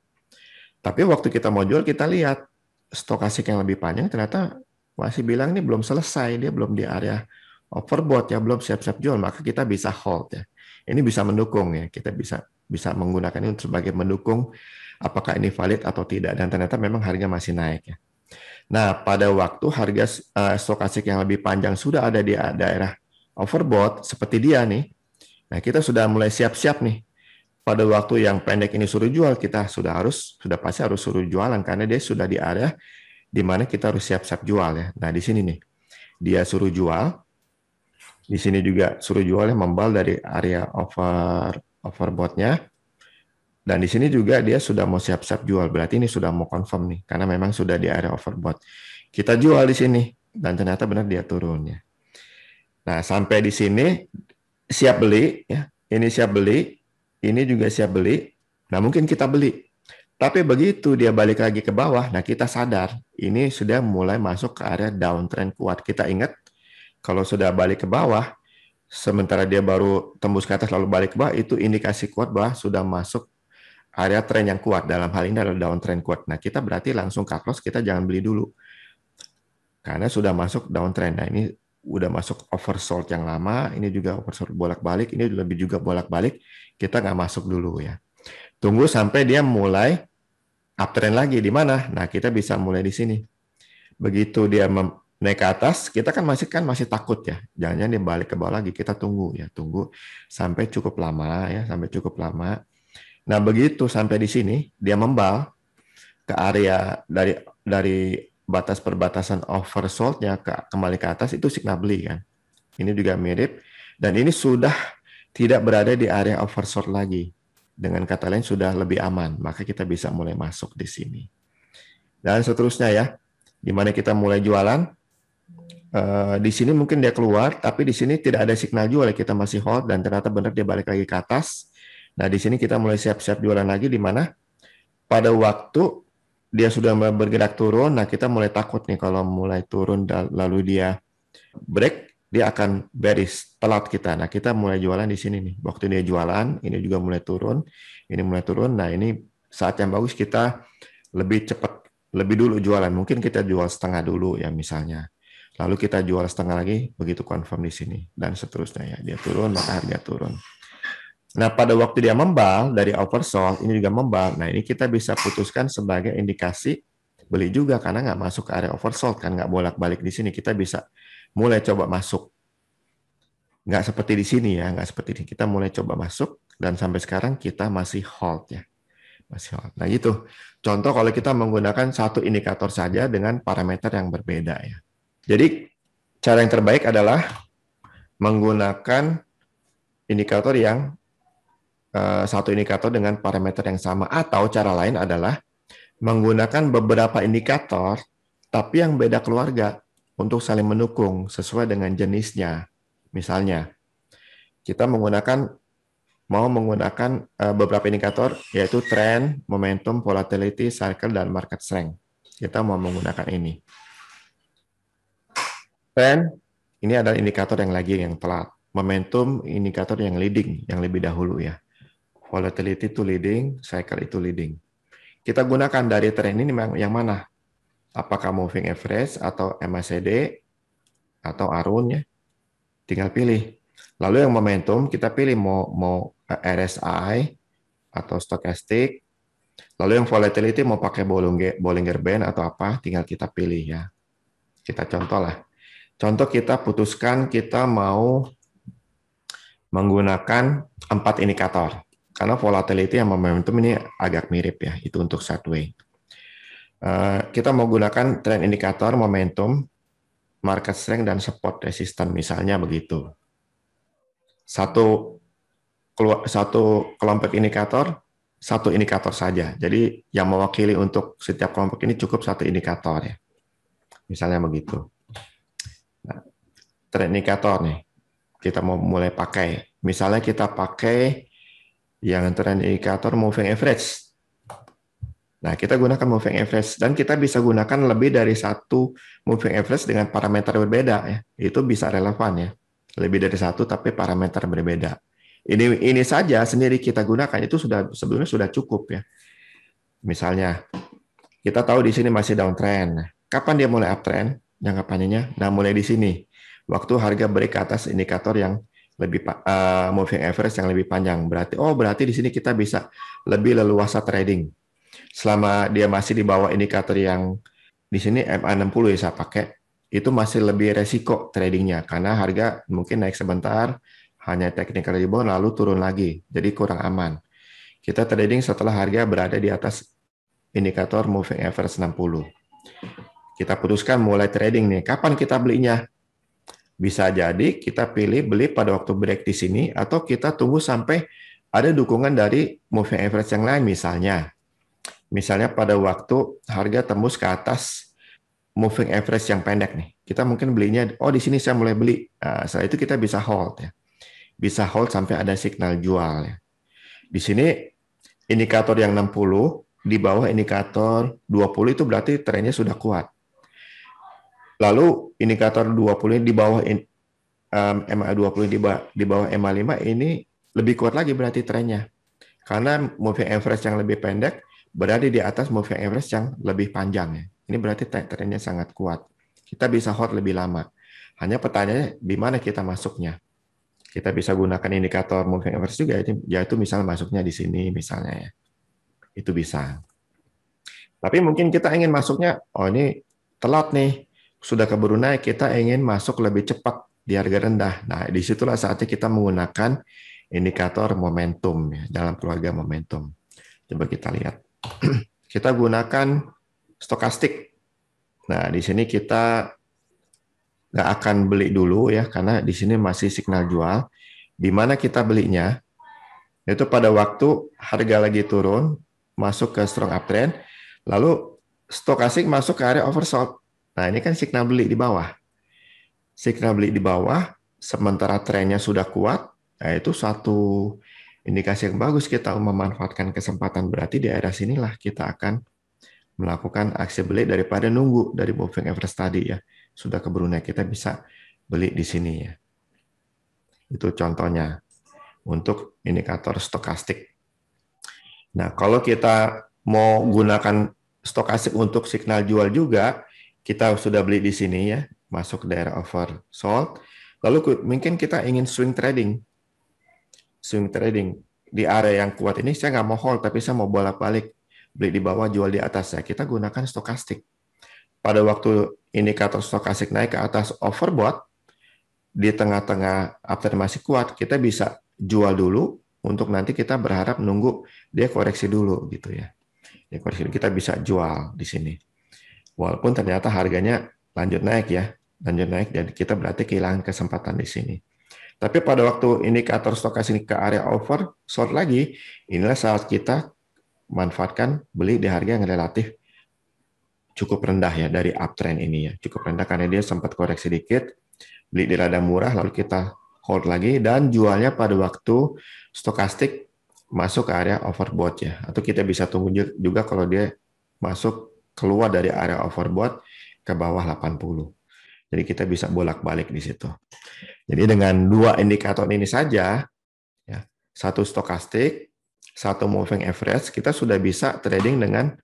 Tapi waktu kita mau jual, kita lihat stokastik yang lebih panjang ternyata masih bilang ini belum selesai, dia belum di area overbought ya, belum siap-siap jual, maka kita bisa hold ya. Ini bisa mendukung ya, kita bisa menggunakan ini sebagai mendukung apakah ini valid atau tidak, dan ternyata memang harga masih naik ya. Nah, pada waktu harga stokastik yang lebih panjang sudah ada di daerah overbought seperti dia nih, nah kita sudah mulai siap-siap nih. Pada waktu yang pendek ini suruh jual, kita sudah pasti harus suruh jualan karena dia sudah di area di mana kita harus siap-siap jual ya. Nah, di sini nih dia suruh jual. Di sini juga suruh jual ya, membal dari area overbought-nya. Dan di sini juga dia sudah mau siap-siap jual. Berarti ini sudah mau confirm nih karena memang sudah di area overbought. Kita jual di sini dan ternyata benar dia turun ya. Nah, sampai di sini siap beli ya. Ini siap beli, ini juga siap beli. Nah, mungkin kita beli. Tapi begitu dia balik lagi ke bawah, nah kita sadar ini sudah mulai masuk ke area downtrend kuat. Kita ingat kalau sudah balik ke bawah, sementara dia baru tembus ke atas lalu balik ke bawah, itu indikasi kuat bahwa sudah masuk area tren yang kuat. Dalam hal ini adalah downtrend kuat. Nah kita berarti langsung cut loss, kita jangan beli dulu karena sudah masuk downtrend. Nah ini udah masuk oversold yang lama, ini juga oversold bolak-balik, ini lebih juga bolak-balik, kita nggak masuk dulu ya. Tunggu sampai dia mulai uptrend lagi di mana? Nah, kita bisa mulai di sini. Begitu dia naik ke atas, kita masih takut ya. Jangan-jangan dia balik ke bawah lagi, kita tunggu ya, tunggu sampai cukup lama ya, sampai cukup lama. Nah, begitu sampai di sini, dia membal ke area dari batas perbatasan oversold-nya kembali ke atas, itu signal beli kan. Ini juga mirip, dan ini sudah tidak berada di area oversold lagi. Dengan kata lain sudah lebih aman, maka kita bisa mulai masuk di sini. Dan seterusnya ya, di mana kita mulai jualan. Di sini mungkin dia keluar, tapi di sini tidak ada signal jual, kita masih hold dan ternyata benar dia balik lagi ke atas. Nah di sini kita mulai siap-siap jualan lagi, di mana pada waktu dia sudah bergerak turun, nah kita mulai takut nih kalau mulai turun lalu dia break, dia akan bearish, telat kita. Nah, kita mulai jualan di sini nih. Waktu dia jualan, ini juga mulai turun, ini mulai turun. Nah, ini saat yang bagus kita lebih cepat, lebih dulu jualan. Mungkin kita jual setengah dulu ya misalnya. Lalu kita jual setengah lagi, begitu confirm di sini. Dan seterusnya ya. Dia turun, maka harga turun. Nah, pada waktu dia membal, dari oversold, ini juga membal. Nah, ini kita bisa putuskan sebagai indikasi beli juga, karena nggak masuk ke area oversold, kan nggak bolak-balik di sini. Kita bisa mulai coba masuk. Nggak seperti di sini ya, nggak seperti ini. Kita mulai coba masuk, dan sampai sekarang kita masih hold ya. Masih hold. Nah gitu, contoh kalau kita menggunakan satu indikator saja dengan parameter yang berbeda ya. Jadi cara yang terbaik adalah menggunakan indikator yang satu indikator dengan parameter yang sama, atau cara lain adalah menggunakan beberapa indikator tapi yang beda keluarga untuk saling mendukung sesuai dengan jenisnya. Misalnya, kita mau menggunakan beberapa indikator, yaitu trend, momentum, volatility, cycle, dan market strength. Kita mau menggunakan ini. Trend, ini adalah indikator yang telat. Momentum, indikator yang leading, yang lebih dahulu ya. Volatility itu leading, cycle itu leading. Kita gunakan dari trend ini yang mana? Apakah moving average atau MACD atau Arun ya? Tinggal pilih. Lalu yang momentum kita pilih mau RSI atau stochastic. Lalu yang volatility mau pakai Bollinger Band atau apa, tinggal kita pilih ya. Kita contoh lah. Contoh kita putuskan kita mau menggunakan 4 indikator. Karena volatility sama momentum ini agak mirip ya, itu untuk sideway. Kita mau gunakan trend indikator, momentum, market strength, dan support resistance, misalnya begitu. Satu kelompok indikator, satu indikator saja. Jadi yang mewakili untuk setiap kelompok ini cukup satu indikator ya. Misalnya begitu. Nah, trend indikator nih, kita mau mulai pakai. Misalnya kita pakai yang trend indikator moving average. Nah, kita gunakan moving average, dan kita bisa gunakan lebih dari satu moving average dengan parameter berbeda ya. Itu bisa relevan ya. Lebih dari satu tapi parameter berbeda. Ini saja sendiri kita gunakan itu sebelumnya sudah cukup ya. Misalnya kita tahu di sini masih downtrend. Kapan dia mulai uptrend? Jangka panjangnya. Nah, mulai di sini. Waktu harga break ke atas indikator yang lebih moving average yang lebih panjang. Berarti di sini kita bisa lebih leluasa trading. Selama dia masih di bawah indikator yang di sini MA60 ya saya pakai, itu masih lebih resiko tradingnya karena harga mungkin naik sebentar, hanya technical rebound lalu turun lagi, jadi kurang aman. Kita trading setelah harga berada di atas indikator moving average 60. Kita putuskan mulai trading nih. Kapan kita belinya? Bisa jadi kita pilih beli pada waktu break di sini, atau kita tunggu sampai ada dukungan dari moving average yang lain misalnya. Misalnya pada waktu harga tembus ke atas moving average yang pendek nih. Kita mungkin belinya, di sini saya mulai beli. Nah, setelah itu kita bisa hold ya. Bisa hold sampai ada signal jual ya. Di sini indikator yang 60 di bawah indikator 20 itu berarti trennya sudah kuat. Lalu indikator 20 di bawah MA 20 di bawah MA 5 ini lebih kuat lagi berarti trennya. Karena moving average yang lebih pendek berada di atas moving average yang lebih panjang ya. Ini berarti trennya sangat kuat. Kita bisa hold lebih lama. Hanya pertanyaannya di mana kita masuknya. Kita bisa gunakan indikator moving average juga, yaitu misalnya masuknya di sini misalnya ya. Itu bisa. Tapi mungkin kita ingin masuknya, oh ini telat nih, sudah keburu naik, kita ingin masuk lebih cepat di harga rendah. Nah, disitulah saatnya kita menggunakan indikator momentum ya, dalam keluarga momentum. Coba kita lihat. Kita gunakan stokastik. Nah, di sini kita nggak akan beli dulu ya, karena di sini masih signal jual. Di mana kita belinya, itu pada waktu harga lagi turun, masuk ke strong uptrend, lalu stokastik masuk ke area oversold. Nah, ini kan signal beli di bawah. Signal beli di bawah, sementara trennya sudah kuat, nah itu satu indikasi yang bagus kita memanfaatkan kesempatan. Berarti di area sinilah kita akan melakukan aksi beli daripada nunggu dari moving average tadi ya. Sudah keburu naik, kita bisa beli di sini ya. Itu contohnya untuk indikator stokastik. Nah, kalau kita mau gunakan stokastik untuk signal jual juga, kita sudah beli di sini ya, masuk ke daerah oversold. Lalu mungkin kita ingin swing trading. Swing trading di area yang kuat ini saya nggak mau hold, tapi saya mau bolak-balik. Beli di bawah, jual di atas. Ya, kita gunakan stokastik. Pada waktu indikator stokastik naik ke atas overbought, di tengah-tengah uptrend masih kuat, kita bisa jual dulu untuk nanti kita berharap nunggu dia koreksi dulu gitu ya. Dia koreksi, kita bisa jual di sini. Walaupun ternyata harganya lanjut naik ya, lanjut naik dan kita berarti kehilangan kesempatan di sini. Tapi pada waktu indikator stokastik ke area oversold lagi, inilah saat kita manfaatkan beli di harga yang relatif cukup rendah ya dari uptrend ini ya, cukup rendah karena dia sempat koreksi dikit, beli di rada murah lalu kita hold lagi dan jualnya pada waktu stokastik masuk ke area overbought ya, atau kita bisa tunggu juga kalau dia masuk keluar dari area overbought ke bawah 80. Jadi kita bisa bolak-balik di situ. Jadi dengan dua indikator ini saja ya, satu stokastik, satu moving average, kita sudah bisa trading dengan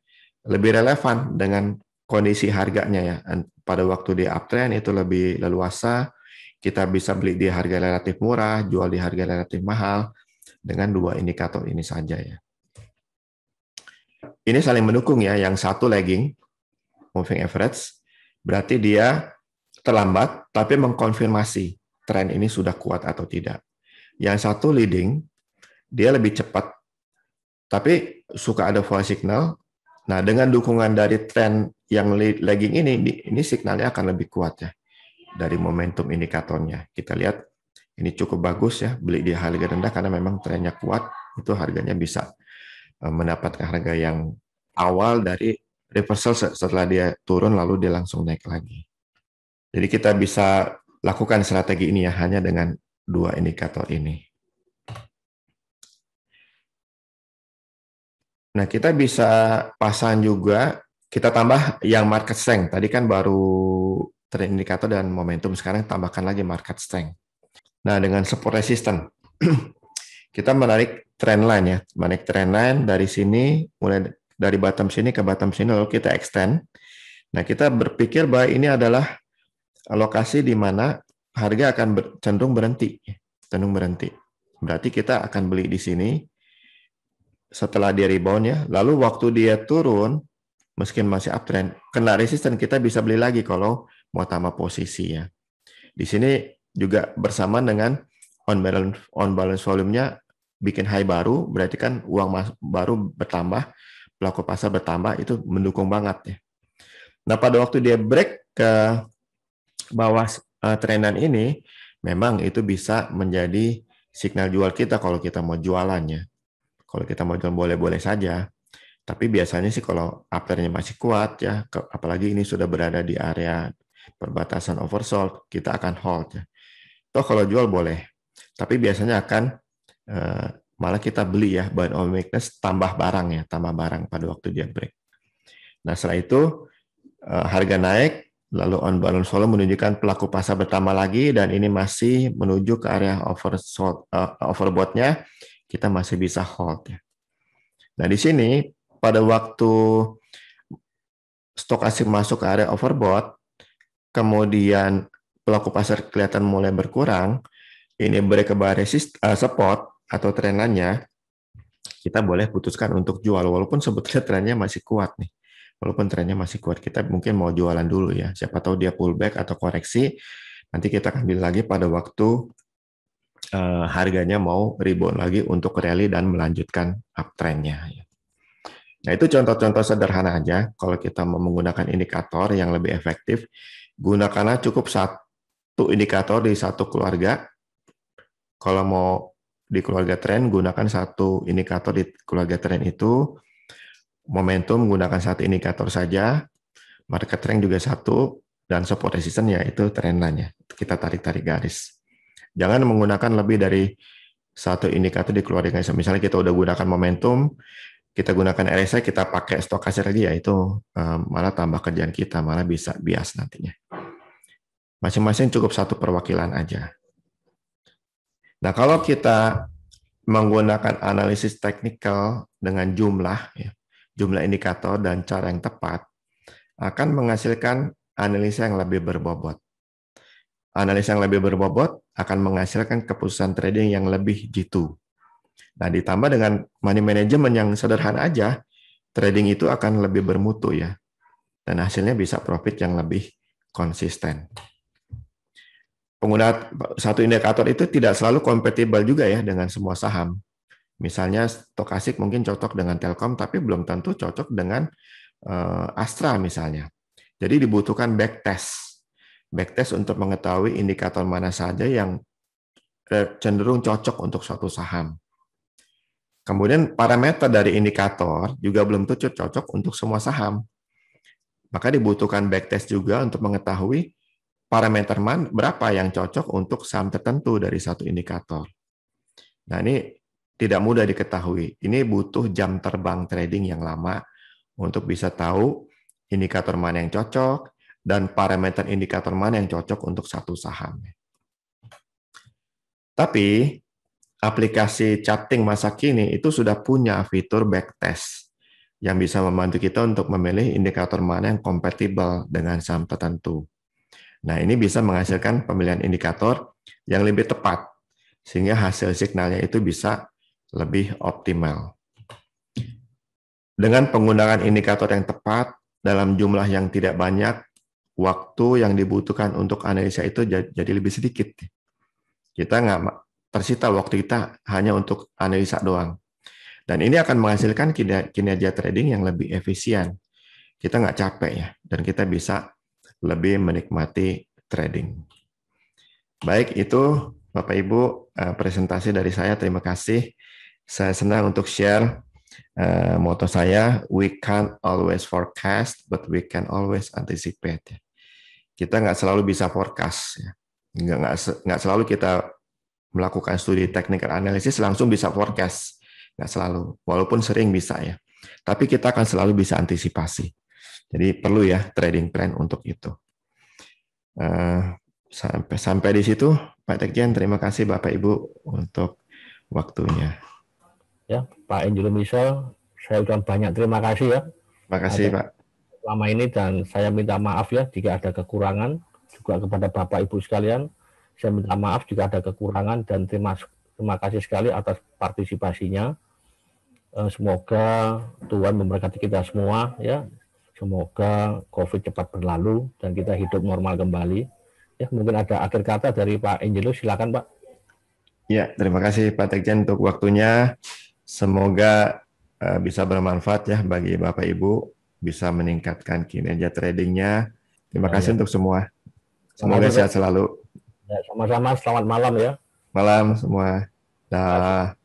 lebih relevan dengan kondisi harganya ya. Pada waktu di uptrend itu lebih leluasa, kita bisa beli di harga relatif murah, jual di harga relatif mahal dengan dua indikator ini saja ya. Ini saling mendukung ya, yang satu lagging, moving average, berarti dia terlambat tapi mengkonfirmasi tren ini sudah kuat atau tidak. Yang satu leading, dia lebih cepat tapi suka ada fall signal. Nah, dengan dukungan dari tren yang lagging ini signalnya akan lebih kuat ya dari momentum indikatornya. Kita lihat ini cukup bagus ya, beli di harga rendah karena memang trennya kuat, itu harganya bisa mendapatkan harga yang awal dari reversal setelah dia turun lalu dia langsung naik lagi. Jadi kita bisa lakukan strategi ini ya hanya dengan dua indikator ini. Nah, kita bisa pasang juga, kita tambah yang market strength. Tadi kan baru trend indikator dan momentum, sekarang tambahkan lagi market strength. Nah, dengan support resistance, kita menarik trend line ya, menarik trend line dari sini, mulai dari bottom sini ke bottom sini, lalu kita extend. Nah, kita berpikir bahwa ini adalah lokasi di mana harga akan cenderung berhenti. Berarti kita akan beli di sini, setelah dia rebound ya, lalu waktu dia turun, meski masih uptrend, kena resisten, kita bisa beli lagi kalau mau tambah posisi ya. Di sini juga bersamaan dengan on balance volume-nya bikin high baru, berarti kan uang baru bertambah, pelaku pasar bertambah, itu mendukung banget ya. Nah, pada waktu dia break ke bawah trendan ini, memang itu bisa menjadi signal jual kita kalau kita mau jualannya. Kalau kita mau jual boleh-boleh saja, tapi biasanya sih kalau uptrendnya masih kuat ya, apalagi ini sudah berada di area perbatasan oversold, kita akan hold ya. Toh kalau jual boleh, tapi biasanya akan malah kita beli ya buy on weakness, tambah barang ya, tambah barang pada waktu dia break. Nah setelah itu harga naik, lalu on balance volume menunjukkan pelaku pasar bertambah lagi, dan ini masih menuju ke area overbought-nya, kita masih bisa hold ya. Nah di sini pada waktu stok asing masuk ke area overbought, kemudian pelaku pasar kelihatan mulai berkurang, ini break ke bawah support atau trennya, kita boleh putuskan untuk jual walaupun sebetulnya trennya masih kuat nih. Walaupun trennya masih kuat, kita mungkin mau jualan dulu ya. Siapa tahu dia pullback atau koreksi, nanti kita ambil lagi pada waktu harganya mau rebound lagi untuk rally dan melanjutkan uptrend-nya. Nah, itu contoh-contoh sederhana aja. Kalau kita mau menggunakan indikator yang lebih efektif, gunakanlah cukup satu indikator di satu keluarga. Kalau mau di keluarga tren, gunakan satu indikator di keluarga tren itu. Momentum gunakan satu indikator saja, market trend juga satu, dan support resistance ya itu trend-line-nya. Kita tarik-tarik garis. Jangan menggunakan lebih dari satu indikator di keluarga. Misalnya kita udah gunakan momentum, kita gunakan RSI, kita pakai stokastik lagi, ya itu malah tambah kerjaan kita, malah bisa bias nantinya. Masing-masing cukup satu perwakilan aja. Nah, kalau kita menggunakan analisis teknikal dengan jumlah indikator dan cara yang tepat, akan menghasilkan analisa yang lebih berbobot. Analisa yang lebih berbobot akan menghasilkan keputusan trading yang lebih jitu. Nah, ditambah dengan money management yang sederhana aja, trading itu akan lebih bermutu ya. Dan hasilnya bisa profit yang lebih konsisten. Penggunaan satu indikator itu tidak selalu kompatibel juga ya dengan semua saham. Misalnya stokastik mungkin cocok dengan Telkom, tapi belum tentu cocok dengan Astra misalnya. Jadi dibutuhkan backtest. Backtest untuk mengetahui indikator mana saja yang cenderung cocok untuk suatu saham. Kemudian parameter dari indikator juga belum tentu cocok untuk semua saham. Maka dibutuhkan backtest juga untuk mengetahui parameter berapa yang cocok untuk saham tertentu dari satu indikator. Nah, ini tidak mudah diketahui. Ini butuh jam terbang trading yang lama untuk bisa tahu indikator mana yang cocok dan parameter indikator mana yang cocok untuk satu saham. Tapi aplikasi charting masa kini itu sudah punya fitur backtest yang bisa membantu kita untuk memilih indikator mana yang kompatibel dengan saham tertentu. Nah, ini bisa menghasilkan pemilihan indikator yang lebih tepat, sehingga hasil signalnya itu bisa lebih optimal. Dengan penggunaan indikator yang tepat, dalam jumlah yang tidak banyak, waktu yang dibutuhkan untuk analisa itu jadi lebih sedikit. Kita nggak tersita waktu kita hanya untuk analisa doang. Dan ini akan menghasilkan kinerja trading yang lebih efisien. Kita nggak capek ya, dan kita bisa lebih menikmati trading. Baik, itu Bapak Ibu presentasi dari saya. Terima kasih. Saya senang untuk share moto saya, we can't always forecast, but we can always anticipate. Kita nggak selalu bisa forecast. Nggak selalu kita melakukan studi technical analysis langsung bisa forecast. Nggak selalu, walaupun sering bisa ya. Tapi kita akan selalu bisa antisipasi. Jadi perlu ya trading plan untuk itu. Sampai di situ, Pak Tekjen. Terima kasih Bapak Ibu untuk waktunya. Ya, Pak Angelo Michel, saya udah banyak terima kasih ya. Terima kasih Pak. Selama ini, dan saya minta maaf ya jika ada kekurangan, juga kepada Bapak Ibu sekalian. Saya minta maaf jika ada kekurangan, dan terima kasih sekali atas partisipasinya. Semoga Tuhan memberkati kita semua ya. Semoga COVID cepat berlalu dan kita hidup normal kembali. Ya, mungkin ada akhir kata dari Pak Angelo, silakan Pak. Ya, terima kasih Pak Tekjen untuk waktunya. Semoga bisa bermanfaat ya bagi Bapak Ibu, bisa meningkatkan kinerja tradingnya. Terima kasih untuk semua. Semoga sehat selalu. Ya, sama-sama, selamat malam ya. Malam semua. Dah.